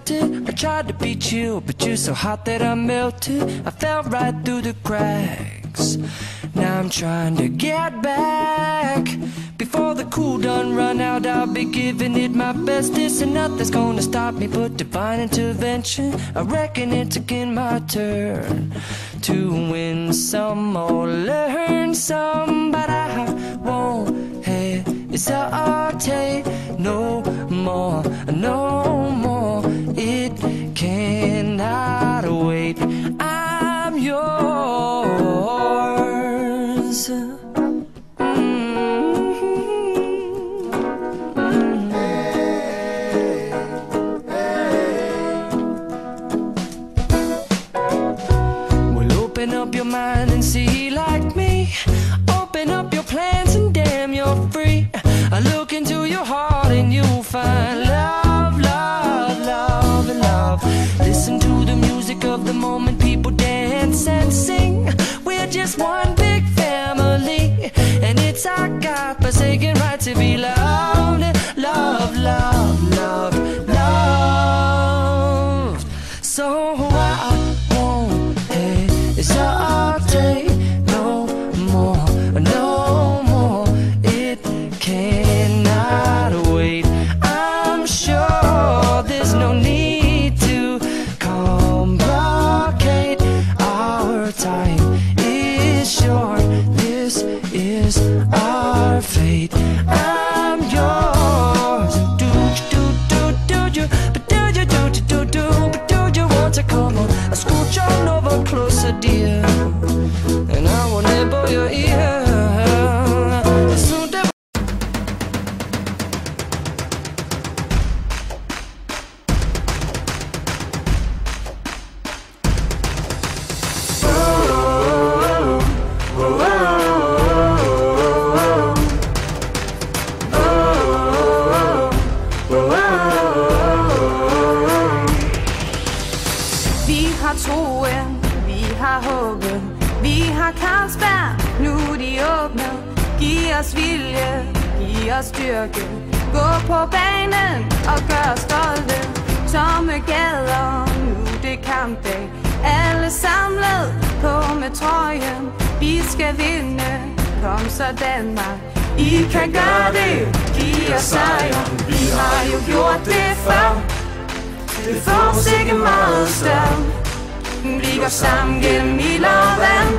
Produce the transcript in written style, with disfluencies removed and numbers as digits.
melted. I tried to be chill, but you're so hot that I melted. I fell right through the cracks. Now I'm trying to get back. Before the cool done run out, I'll be giving it my bestest, and nothing's gonna stop me but divine intervention. I reckon it's again my turn to win some or learn some, but I won't hesitate no more, no more. It cannot wait. I'm yours. Open up your mind and see like me. Open up your plans and damn, you're free. I look into your heart and you'll find love, love, love, and love. Listen to the music of the moment, people dance and sing. We're just one big family, and it's our God-forsaken right to be loved. Love, love, love, loved. So I won't hesitate no more, no more. It cannot wait. I'm sure there's no need to complicate. Our time is short. This is our fate. I'm yours. Do you? But do you? But do you want to come on? I scooch on over closer, dear, and I will nibble your ear. Vi har troen, vi har håbet, vi har Carlsberg, nu de åbnet. Giv os vilje, giv os styrke, gå på banen og gør os stolte. Tomme gader, nu det kampdag, alle samlet på med trøjen. Vi skal vinde, kom så Danmark, I kan gøre det, giv os sejren. Vi har jo gjort det før, det får os ikke meget større. Vi går sammen gennem ild og vand.